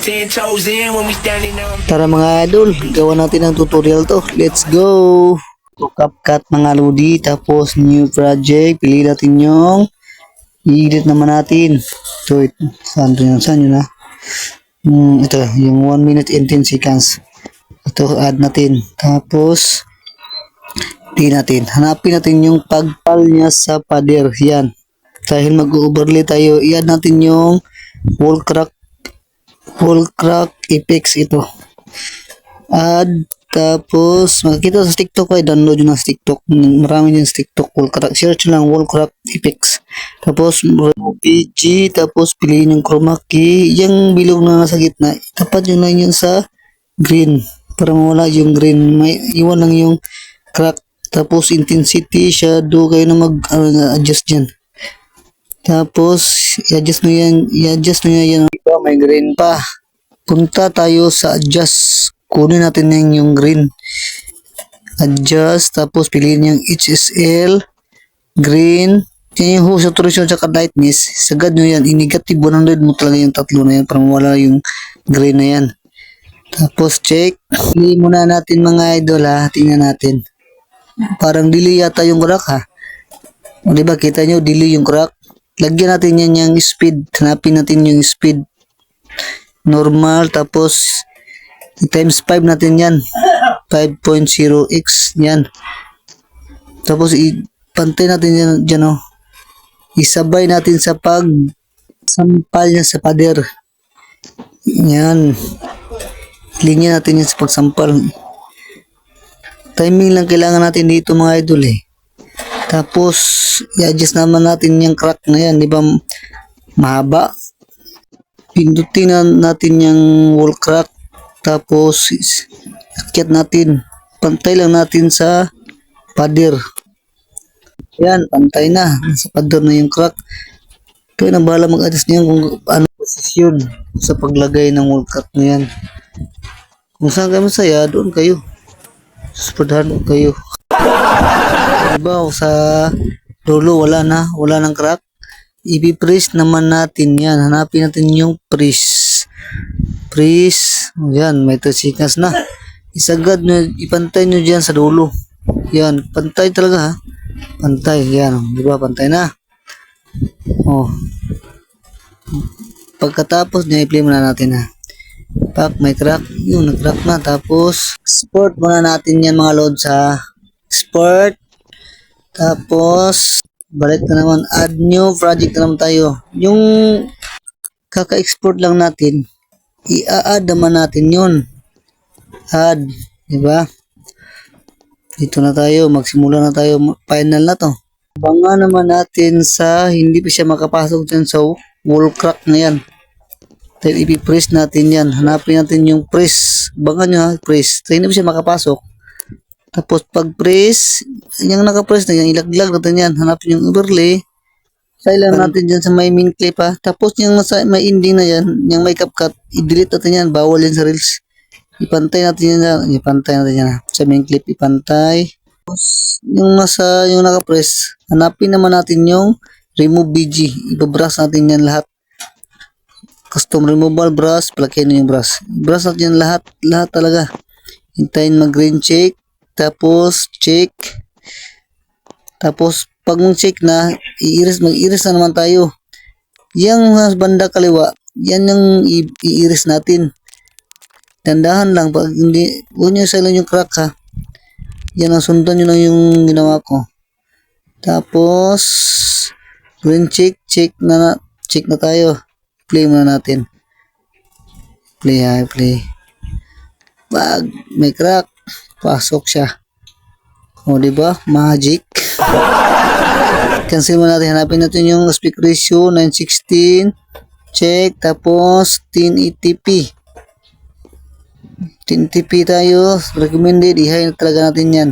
10 toes in when we standing up. Tara mga idol, gawa natin ang tutorial to. Let's go! CapCut mga lodi, tapos new project. Pili natin yung i-edit naman natin. Ito. Saan yun na? Ito, yung 1 minute and 10 seconds. Ito, add natin. Tapos, hanapin natin yung pagpal niya sa pader. Yan. Dahil mag-overlay tayo, i-add natin yung wall crack effects ito. Add. Tapos, makikita sa TikTok ko, download yun sa TikTok. Marami din sa TikTok, wall crack. Search lang, wall crack effects. Tapos, PG, tapos piliin yung chroma key. Yung bilog na nasa gitna, tapat yun lang yun sa green. Para mawala yung green. May iwan lang yung crack. Tapos, intensity, shadow, kayo na mag-adjust dyan. Tapos, i-adjust mo yan. Diba, may green pa. Punta tayo sa adjust. Kunin natin yung green. Adjust. Tapos piliin yung HSL. Green. Yan yung hue, saturation, at lightness. Sagad nyo yan. I-negative 100 mo talaga yung tatlo na yan para mawala yung green na yan. Tapos check. Piliin muna natin mga idol ha. Tingnan natin. Parang delay yata yung crack ha. O diba kita nyo delay yung crack. Lagyan natin yan yung speed. Hanapin natin yung speed. Normal. Tapos times 5 natin yan. 5.0x yan. Tapos pantay natin yan dyan oh. Isabay natin sa sampal niya sa pader. Yan. Linya natin yan sa pagsampal. Timing lang kailangan natin dito mga idol eh. Tapos i-adjust naman natin yung crack na yan. Diba mahaba? Pindutin natin yung wall crack. Tapos akyat natin. Pantay lang natin sa pader. Yan, pantay na. Sa pader na yung crack. Kaya na bahala mag-adjust niyan kung ano posisyon sa paglagay ng wall crack na yan. Kung saan kayo masaya, doon kayo. Suspadahan kayo. Diba, sa dulo wala nang crack. I-press naman natin yan. Hanapin natin yung press. Yan, may 2 seconds na. Isagad nyo, ipantay nyo dyan sa dulo. Yan, pantay talaga ha. Pantay, yan. Diba, pantay na. Oh. Pagkatapos nyo, i-play muna natin ha. Pak, may crack. Yun, nag-crack na. Tapos, export muna natin yan mga loads ha. Export. Tapos, balik na naman. Add new project na naman tayo. Yung kaka-export lang natin, i-add naman natin yun. Add. Diba? Dito na tayo. Magsimula na tayo. Final na to. Abangan naman natin sa hindi pa siya makapasok dyan sa wall crack na yan. Dahil ipipress natin yan. Hanapin natin yung press. Abangan nyo ha. Press. Dahil hindi pa siya makapasok. Tapos pag press, yung nakapress na yan, ilaglag natin yan. Hanapin yung overlay. Kailan natin dyan sa may main clip ha. Tapos yung may ending na yan, yung may CapCut, i-delete natin yan. Bawal yan sa reels. Ipantay natin yan. Sa main clip, ipantay. Tapos yung nakapress, hanapin naman natin yung remove BG. Ibabrush natin yan lahat. Custom removal brush, plugin yung brush. Brush natin yan lahat talaga. Hintayin mag-green check. Tapos check. Tapos pag mag-check na, mag-iris na naman tayo. Yung banda kaliwa, yan yung i-iris natin. Dandahan lang, pag hindi, huwag nyo sa yung crack ha. Yan ang sundan nyo lang yung ginawa ko. Tapos, green check na tayo. Play muna natin. Play. Pag may crack, pasok siya. O diba, magic. Cancel muna natin. Hanapin natin yung aspect ratio 9:16. Check. Tapos 1080p. 1080p tayo. Recommended. I-high talaga natin yan.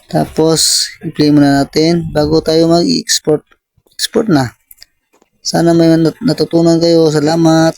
Tapos i-play muna natin bago tayo mag-export. Export na. Sana may natutunan kayo. Salamat.